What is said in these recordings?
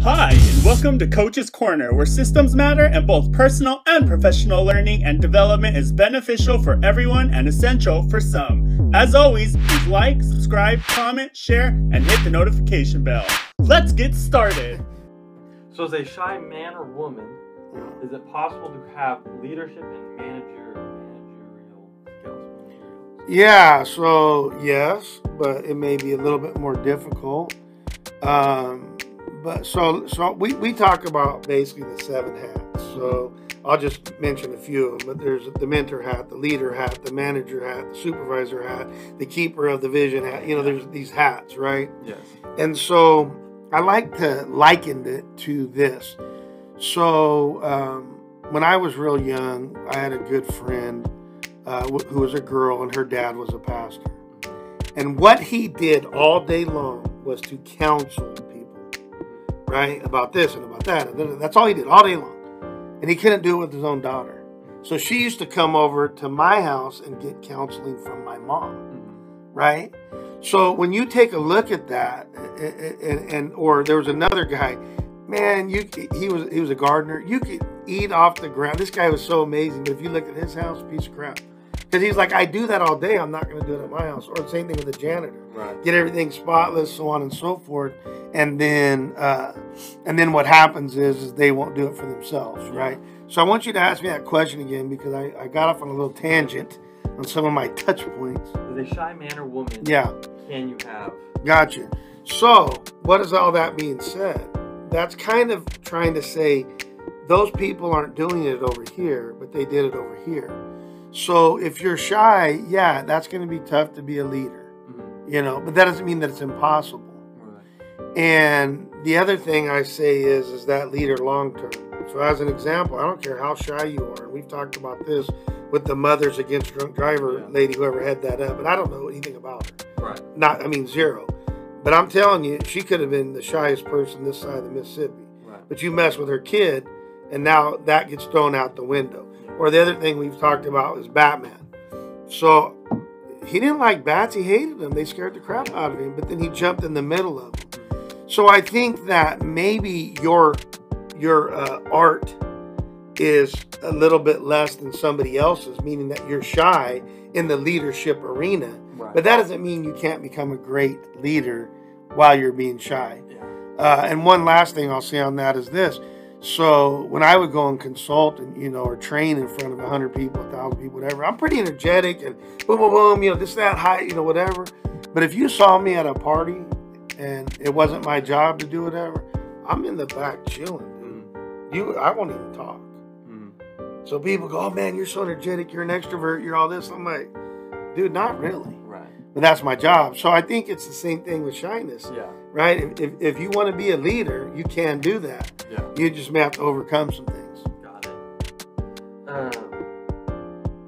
Hi, and welcome to Coach's Corner, where systems matter and both personal and professional learning and development is beneficial for everyone and essential for some. As always, please like, subscribe, comment, share, and hit the notification bell. Let's get started. So as a shy man or woman, is it possible to have leadership and managerial skills? Yeah, so yes, but it may be a little bit more difficult. But we talk about basically the 7 hats. So I'll just mention a few of them. But there's the mentor hat, the leader hat, the manager hat, the supervisor hat, the keeper of the vision hat. You know, there's these hats, right? Yes. And so I like to liken it to this. So when I was real young, I had a good friend who was a girl, and her dad was a pastor. And what he did all day long was to counsel people, right, about this and about that. And that's all he did all day long. And he couldn't do it with his own daughter. So she used to come over to my house and get counseling from my mom, right? So when you take a look at that, or there was another guy, man, he was a gardener. You could eat off the ground. This guy was so amazing. But if you look at his house, piece of crap. Because he's like, I do that all day. I'm not going to do it at my house. Or the same thing with the janitor. Right. Get everything spotless, so on and so forth. And then what happens is they won't do it for themselves, right? So I want you to ask me that question again, because I got off on a little tangent on some of my touch points. As a shy man or woman, can you have? Gotcha. So what is all that being said? That's kind of trying to say those people aren't doing it over here, but they did it over here. So if you're shy, yeah, that's going to be tough to be a leader, you know, but that doesn't mean that it's impossible. Right. And the other thing I say is that leader long-term. So as an example, I don't care how shy you are. We've talked about this with the Mothers Against Drunk Driver lady, whoever had that up, and I don't know anything about her. Right. Zero. But I'm telling you, she could have been the shyest person this side of the Mississippi. Right. But you mess with her kid, and now that gets thrown out the window. Or the other thing we've talked about is Batman. So he didn't like bats. He hated them. They scared the crap out of him. But then he jumped in the middle of them. So I think that maybe your art is a little bit less than somebody else's, meaning that you're shy in the leadership arena. Right. But that doesn't mean you can't become a great leader while you're being shy. Yeah. And one last thing I'll say on that is this. So when I would go and consult and, you know, or train in front of 100 people, 1,000 people, whatever, I'm pretty energetic and boom, boom, boom, you know, this, that, high, you know, whatever. But if you saw me at a party and it wasn't my job to do whatever, I'm in the back chilling, dude. I won't even talk. So people go, oh man, you're so energetic, you're an extrovert, you're all this. I'm like, dude, not really. Right. But that's my job. So I think it's the same thing with shyness. Yeah. Right? If you want to be a leader, you can do that. Yeah. You just may have to overcome some things. Got it.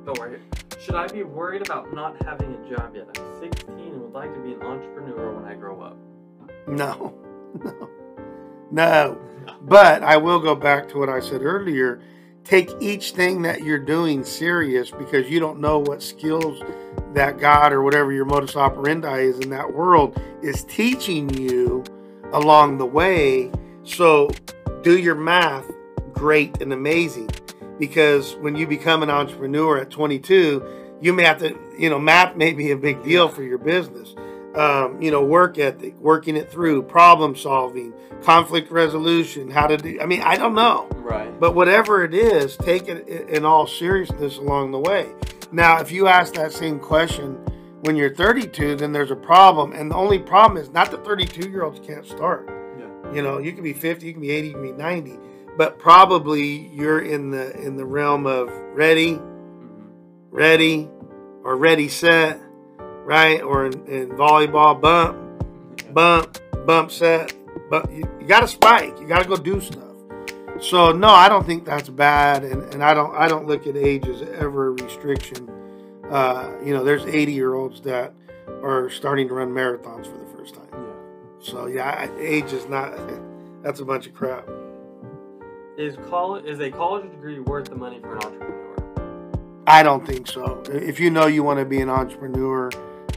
Don't worry. Should I be worried about not having a job yet? I'm 16 and would like to be an entrepreneur when I grow up. No. But I will go back to what I said earlier. Take each thing that you're doing serious, because you don't know what skills that God or whatever your modus operandi is in that world is teaching you along the way. So do your math great and amazing, because when you become an entrepreneur at 22, you may have to, you know, math may be a big deal for your business. You know, work ethic, working it through, problem solving, conflict resolution, how to do, I don't know. Right. But whatever it is, take it in all seriousness along the way. Now, if you ask that same question when you're 32, then there's a problem. And the only problem is not that 32-year-olds can't start. Yeah. You know, you can be 50, you can be 80, you can be 90. But probably you're in the realm of ready, or ready, set, right? Or in volleyball, bump, set. But you got to spike. You got to go do stuff. So no, I don't think that's bad, and I don't look at age as ever a restriction. You know, there's 80-year-olds that are starting to run marathons for the first time. Yeah. So yeah, age is not. That's a bunch of crap. Is a college degree worth the money for an entrepreneur? I don't think so. If you know you want to be an entrepreneur,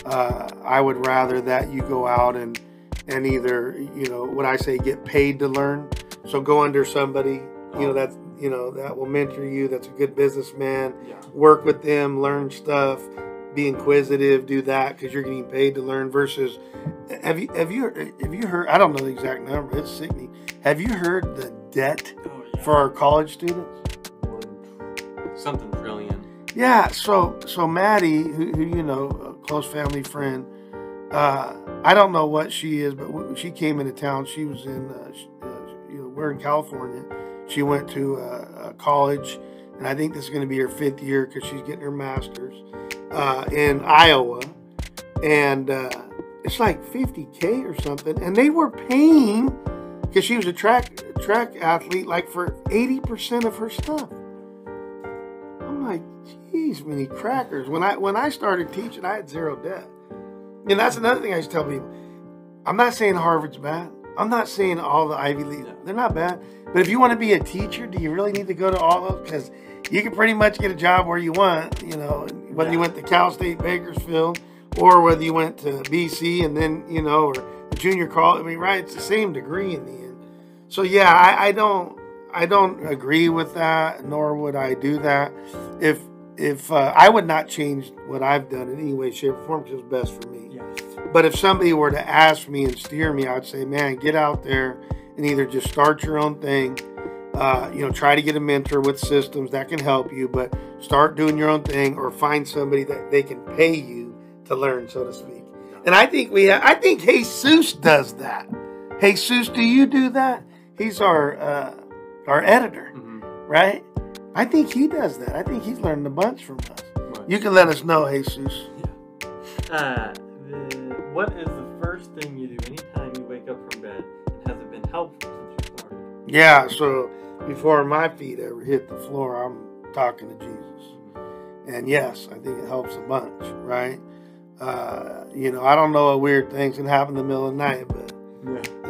I would rather that you go out and and either, you know, what I say, get paid to learn. So go under somebody, you know, that's, you know, that will mentor you. That's a good businessman. Yeah. Work with them, learn stuff, be inquisitive, do that because you're getting paid to learn. Versus, have you heard? I don't know the exact number. It's sickening. Have you heard the debt for our college students? Something trillion. Yeah. So Maddie, who you know, a close family friend. I don't know what she is, but she came into town. She was in, you know, we're in California. She went to college, and I think this is going to be her 5th year because she's getting her master's in Iowa, and it's like $50K or something. And they were paying because she was a track athlete, like for 80% of her stuff. I'm like, geez, many crackers. When I started teaching, I had zero debt. And that's another thing I used to tell people. I'm not saying Harvard's bad. I'm not saying all the Ivy League. They're not bad. But if you want to be a teacher, do you really need to go to all those? Because you can pretty much get a job where you want, you know, whether you went to Cal State Bakersfield or whether you went to BC and then, you know, or a junior college. I mean, right, it's the same degree in the end. So, yeah, I don't agree with that, nor would I do that. If I would not change what I've done in any way, shape, or form because it's best for me. Yes. But if somebody were to ask me and steer me, I'd say, man, get out there and either just start your own thing. You know, try to get a mentor with systems that can help you, but start doing your own thing or find somebody that they can pay you to learn, so to speak. And I think I think Jesus does that. Jesus, do you do that? He's our editor, right? I think he does that. I think he's learned a bunch from us. Right. You can let us know, Jesus. Yeah. What is the first thing you do anytime you wake up from bed, and has it been helpful since you started? Yeah, so before my feet ever hit the floor, I'm talking to Jesus. And yes, I think it helps a bunch, right? You know, I don't know what weird things can happen in the middle of the night, but,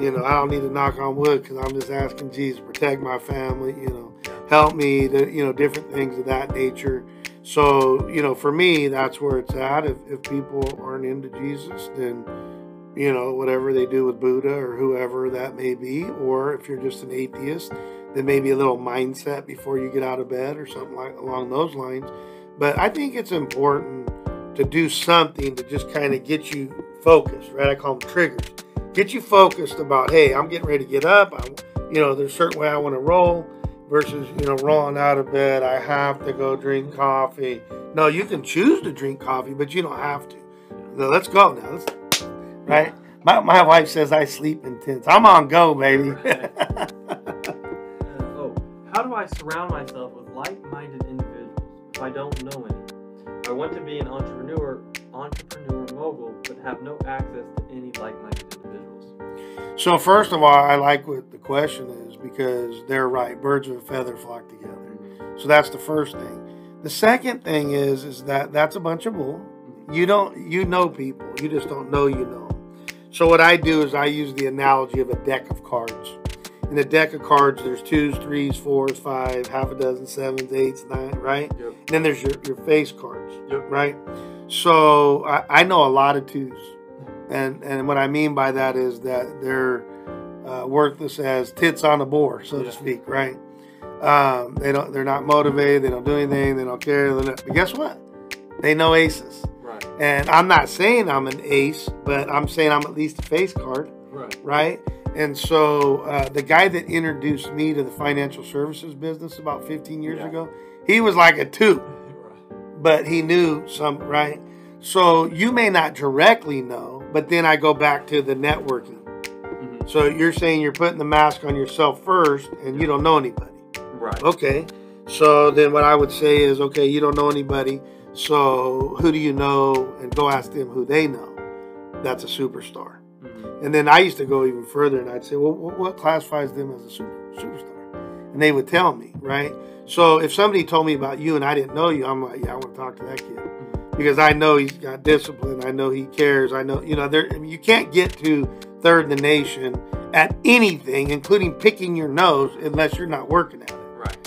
you know, I don't need to knock on wood because I'm just asking Jesus to protect my family, you know, help me, to, you know, different things of that nature. So, you know, for me, that's where it's at. If people aren't into Jesus, then, you know, whatever they do with Buddha or whoever that may be, or if you're just an atheist, then maybe a little mindset before you get out of bed or something like along those lines. But I think it's important to do something to just kind of get you focused, right? I call them triggers. Get you focused about, hey, I'm getting ready to get up. You know, there's a certain way I want to roll. Versus, you know, rolling out of bed, I have to go drink coffee. No, you can choose to drink coffee, but you don't have to. No, let's go now. Right? My wife says I sleep intense. I'm on go, baby. How do I surround myself with like-minded individuals if I don't know any? I want to be an entrepreneur mogul, but have no access to any like-minded individuals. So first of all, I like what the question is because they're right. Birds of a feather flock together. So that's the first thing. The second thing is that that's a bunch of bull. You know people. You just don't know you know them. So what I do is I use the analogy of a deck of cards. In a deck of cards, there's 2s, 3s, 4s, 5, half a dozen, 7s, 8s, 9, right? Yep. And then there's your face cards, right? So I know a lot of 2s. And what I mean by that is that they're worthless as tits on a board, so to speak, right? They're not motivated. They don't do anything. They don't care. But guess what? They know aces. Right. And I'm not saying I'm an ace, but I'm saying I'm at least a face card. Right. And so the guy that introduced me to the financial services business about 15 years ago, he was like a 2, but he knew some, right? So you may not directly know, but then I go back to the networking. So you're saying you're putting the mask on yourself first and you don't know anybody. Right. Okay. So then what I would say is, okay, you don't know anybody. So who do you know? And go ask them who they know. That's a superstar. And then I used to go even further and I'd say, well, what classifies them as a superstar? And they would tell me, right? So if somebody told me about you and I didn't know you, I'm like, yeah, I want to talk to that kid. Because I know he's got discipline. I know he cares. I know, you know, you can't get to third in the nation at anything, including picking your nose, unless you're not working at it.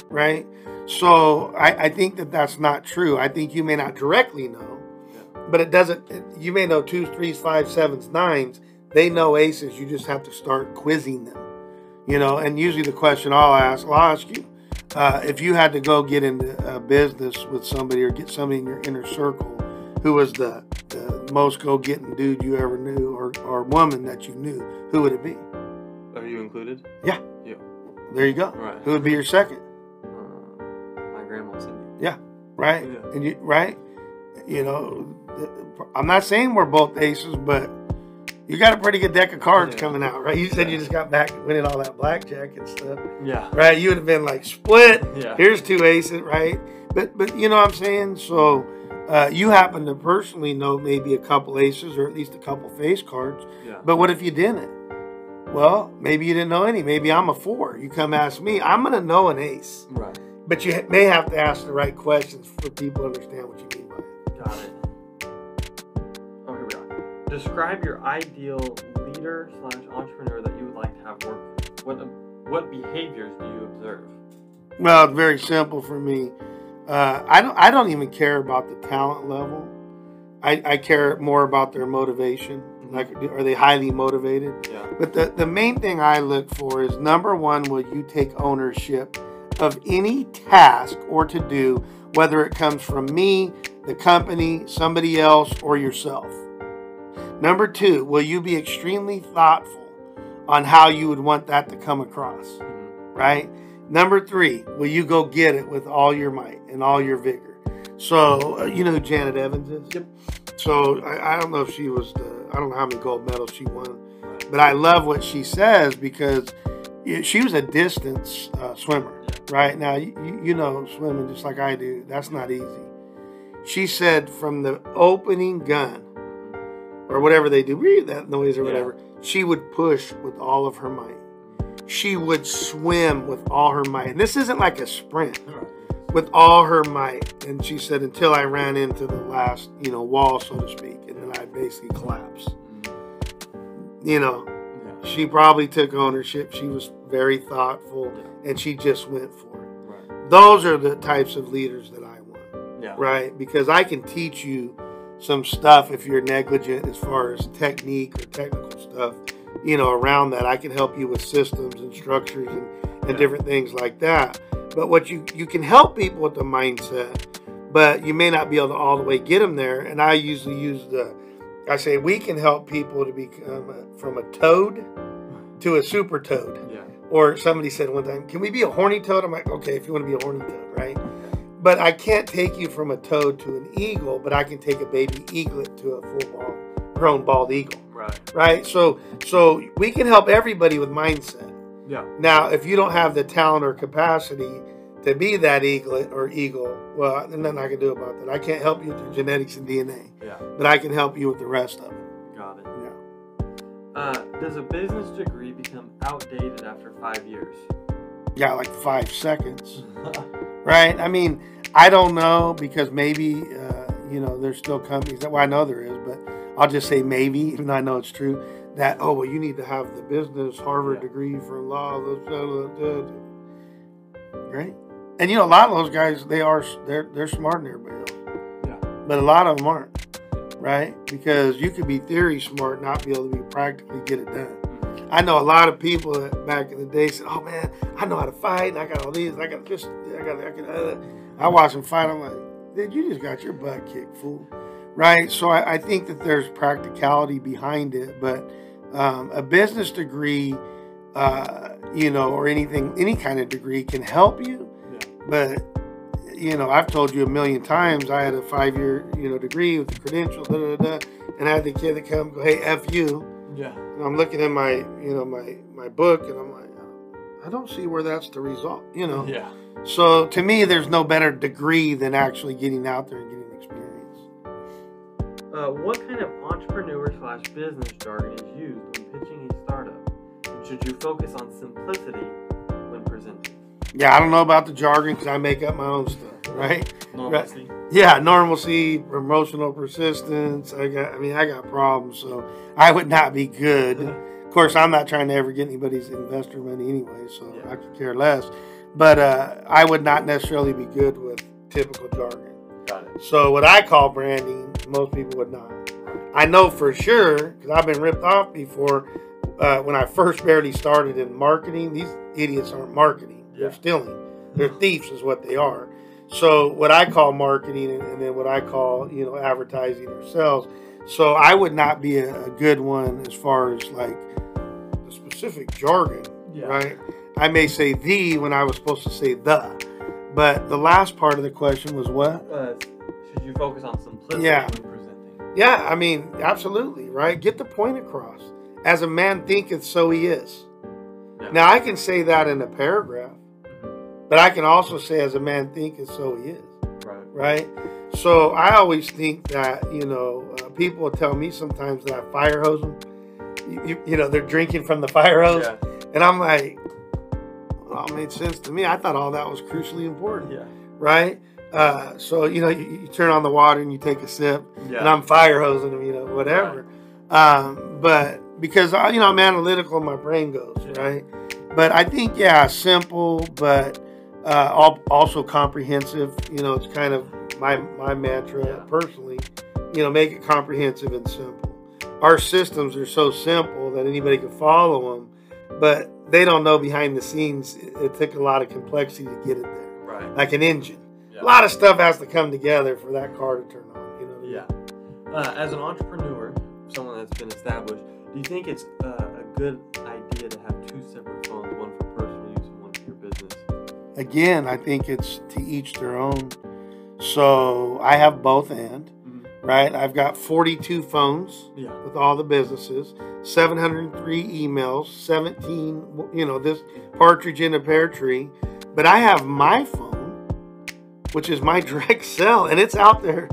Right? So I think that's not true. I think you may not directly know, but it doesn't, you may know 2s, 3s, 5s, 7s, 9s. They know ACEs. You just have to start quizzing them. You know, and usually the question I'll ask you, if you had to go get into a business with somebody or get somebody in your inner circle, who was the most go-getting dude you ever knew or woman that you knew, who would it be? Are you included? Yeah. Yeah. There you go. Right. Who would be your second? My grandma Cindy. Yeah. Right. Yeah. And you know, I'm not saying we're both aces, but you got a pretty good deck of cards coming out, right? You said you just got back winning all that blackjack and stuff. Yeah. Right? You would have been like, split. Yeah. Here's 2 aces, right? But you know what I'm saying? So you happen to personally know maybe a couple aces or at least a couple face cards. Yeah. But what if you didn't? Well, maybe you didn't know any. Maybe I'm a 4. You come ask me, I'm going to know an ace. Right. But you may have to ask the right questions for people to understand what you mean by it. Got it. Oh, here we are. Describe your ideal leader/entrepreneur that you would like to have work with. What behaviors do you observe? Well, it's very simple for me. I don't even care about the talent level. I care more about their motivation. Like, are they highly motivated? Yeah. But the main thing I look for is, number one, will you take ownership of any task or to do, whether it comes from me, the company, somebody else, or yourself? Number 2, will you be extremely thoughtful on how you would want that to come across, right? Number 3, will you go get it with all your might and all your vigor? So, you know who Janet Evans is? Yep. So, I don't know if she was I don't know how many gold medals she won, but I love what she says because she was a distance swimmer, right? Now, you know swimming just like I do. That's not easy. She said from the opening gun, or whatever they do, that noise or whatever, she would push with all of her might. She would swim with all her might. And this isn't like a sprint. With all her might. And she said, until I ran into the last, wall, so to speak. And then I basically collapsed. She probably took ownership. She was very thoughtful. And she just went for it. Right. Those are the types of leaders that I want. Yeah. Right? Because I can teach you some stuff if you're negligent as far as technique or technical stuff, around that. I can help you with systems and structures and different things like that. But what you can help people with the mindset, but you may not be able to all the way get them there. And I usually use I say we can help people to become from a toad to a super toad. Yeah. Or somebody said one time, can we be a horny toad? I'm like, okay, if you want to be a horny toad, right? But I can't take you from a toad to an eagle, but I can take a baby eaglet to a grown bald eagle. Right? So we can help everybody with mindset. Yeah. Now, if you don't have the talent or capacity to be that eaglet or eagle, well, there's nothing I can do about that. I can't help you with your genetics and DNA. Yeah. But I can help you with the rest of it. Got it. Yeah. Does a business degree become outdated after 5 years? Yeah, like 5 seconds. Right? I mean, I don't know because maybe, there's still companies that, well, I know there is, but I'll just say maybe, even though I know it's true, that, you need to have the business Harvard degree for law. Right? And, a lot of those guys, they're smarter than everybody else. Yeah. But a lot of them aren't. Right? Because you could be theory smart, not be able to be practically get it done. I know a lot of people that back in the day said, oh man, I know how to fight, and I got all these, I watch them fight, I'm like, dude, you just got your butt kicked, fool. Right? So I think that there's practicality behind it, but a business degree, or any kind of degree can help you. Yeah. But, I've told you a million times, I had a 5-year, degree with the credential, and I had the kid that come go, hey, F you. Yeah. And I'm looking at my, my book, and I'm like, I don't see where that's the result, Yeah. So to me, there's no better degree than actually getting out there and getting experience. What kind of entrepreneur/business jargon is used when pitching a startup? And should you focus on simplicity when presenting? Yeah, I don't know about the jargon because I make up my own stuff, right? Normalcy. Right. Yeah, normalcy, emotional persistence. I got problems, so I would not be good. Of course, I'm not trying to ever get anybody's investor money anyway, so I could care less. But I would not necessarily be good with typical jargon. Got it. So what I call branding, most people would not. I know for sure, because I've been ripped off before, when I first barely started in marketing. These idiots aren't marketing. They're stealing. They're thieves is what they are. So what I call marketing, and then what I call, advertising or sales. So I would not be a good one as far as like the specific jargon, right? I may say the when I was supposed to say the. But the last part of the question was what? Should you focus on simplicity when presenting? Yeah, I mean, absolutely, right? Get the point across. As a man thinketh, so he is. Yeah. Now, I can say that in a paragraph, but I can also say, as a man thinketh, so he is. Right? So I always think that, people will tell me sometimes that I fire hose them. They're drinking from the fire hose. Yeah. And I'm like, well, it made sense to me. I thought all that was crucially important. Yeah. Right? So, you turn on the water and you take a sip, and I'm fire hosing them, whatever. Right. But because, I'm analytical, my brain goes, right? But I think, simple, but also comprehensive. It's kind of my mantra personally, make it comprehensive and simple. Our systems are so simple that anybody can follow them, but they don't know behind the scenes it took a lot of complexity to get it there. Right. Like an engine. Yeah. A lot of stuff has to come together for that car to turn on. As an entrepreneur, someone that's been established, do you think it's a good idea to have two separate phones, one for personal use and one for your business? Again, I think it's to each their own. So I have both right? I've got 42 phones with all the businesses, 703 emails, 17, this partridge in a pear tree. But I have my phone, which is my direct cell, and it's out there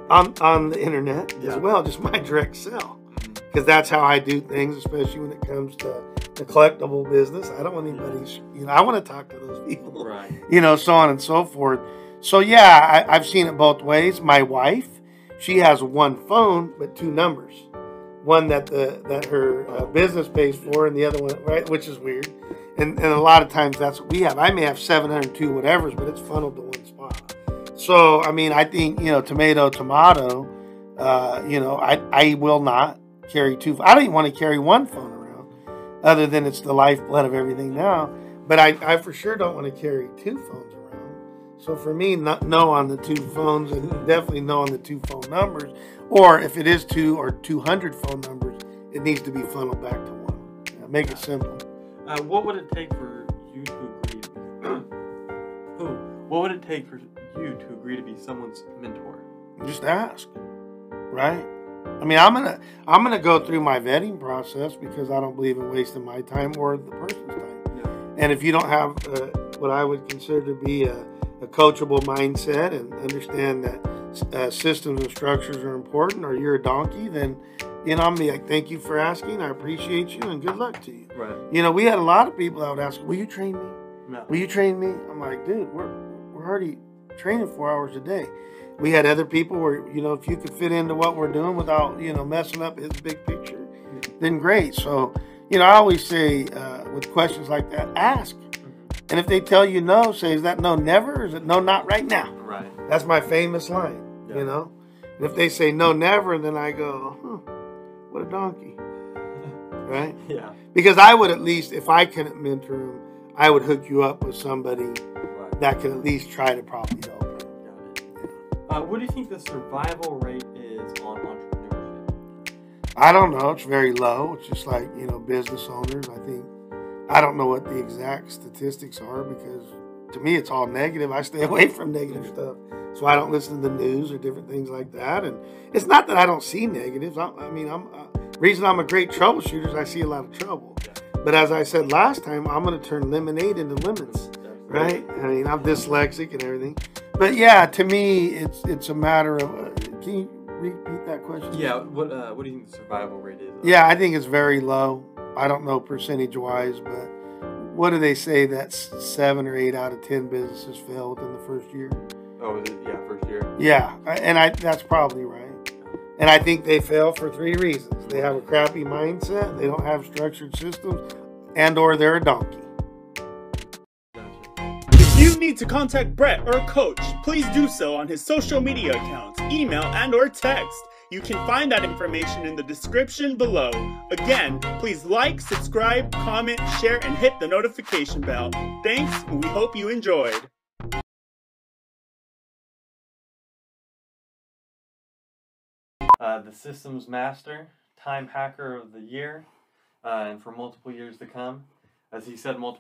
on the internet as well, just my direct cell. Because that's how I do things, especially when it comes to the collectible business. I don't want anybody's, I want to talk to those people, right? So on and so forth. So I've seen it both ways. My wife, she has one phone, but two numbers. One that her business pays for, and the other one, right, which is weird. And a lot of times that's what we have. I may have 702 whatevers, but it's funneled to one spot. So, I mean, I think, tomato, I will not carry two. I don't even want to carry one phone around, other than it's the lifeblood of everything now. But I for sure don't want to carry two phones around. So for me, no on the two phones, and definitely no on the two phone numbers. Or if it is 2 or 200 phone numbers, it needs to be funneled back to one. Make it simple. What would it take for you to agree? What would it take for you to agree to be someone's mentor? Just ask, right? I mean, I'm gonna go through my vetting process because I don't believe in wasting my time or the person's time. Yeah. And if you don't have what I would consider to be a coachable mindset and understand that systems and structures are important, or you're a donkey, then I'm gonna be like, thank you for asking, I appreciate you, and good luck to you. Right. We had a lot of people that would ask, will you train me? No. Will you train me? I'm like, dude, we're already training 4 hours a day. We had other people where, if you could fit into what we're doing without, messing up his big picture, then great. So, I always say with questions like that, ask. And if they tell you no, say, is that no never, or is it no not right now? Right. That's my famous line, And if they say no never, then I go, what a donkey. Right? Yeah. Because I would at least, if I couldn't mentor them, I would hook you up with somebody that can at least try to probably help them. Got it. What do you think the survival rate is on entrepreneurship? I don't know. It's very low. It's just like, business owners. I don't know what the exact statistics are because to me it's all negative. I stay away from negative stuff. So I don't listen to the news or different things like that. And it's not that I don't see negatives. Reason I'm a great troubleshooter is I see a lot of trouble. But as I said last time, I'm going to turn lemonade into lemons, right? I'm dyslexic and everything. But to me, it's a matter of, can you repeat that question? Yeah, what do you think the survival rate is? Yeah, I think it's very low. I don't know percentage-wise, but what do they say that 7 or 8 out of 10 businesses fail within the first year? Oh, is it? Yeah, first year. Yeah, and that's probably right. And I think they fail for 3 reasons. They have a crappy mindset, they don't have structured systems, and or they're a donkey. If you need to contact Brett or Coach, please do so on his social media accounts, email, and or text. You can find that information in the description below. Again, please like, subscribe, comment, share, and hit the notification bell. Thanks, and we hope you enjoyed. The Systems Master, Time Hacker of the Year, and for multiple years to come. As he said multiple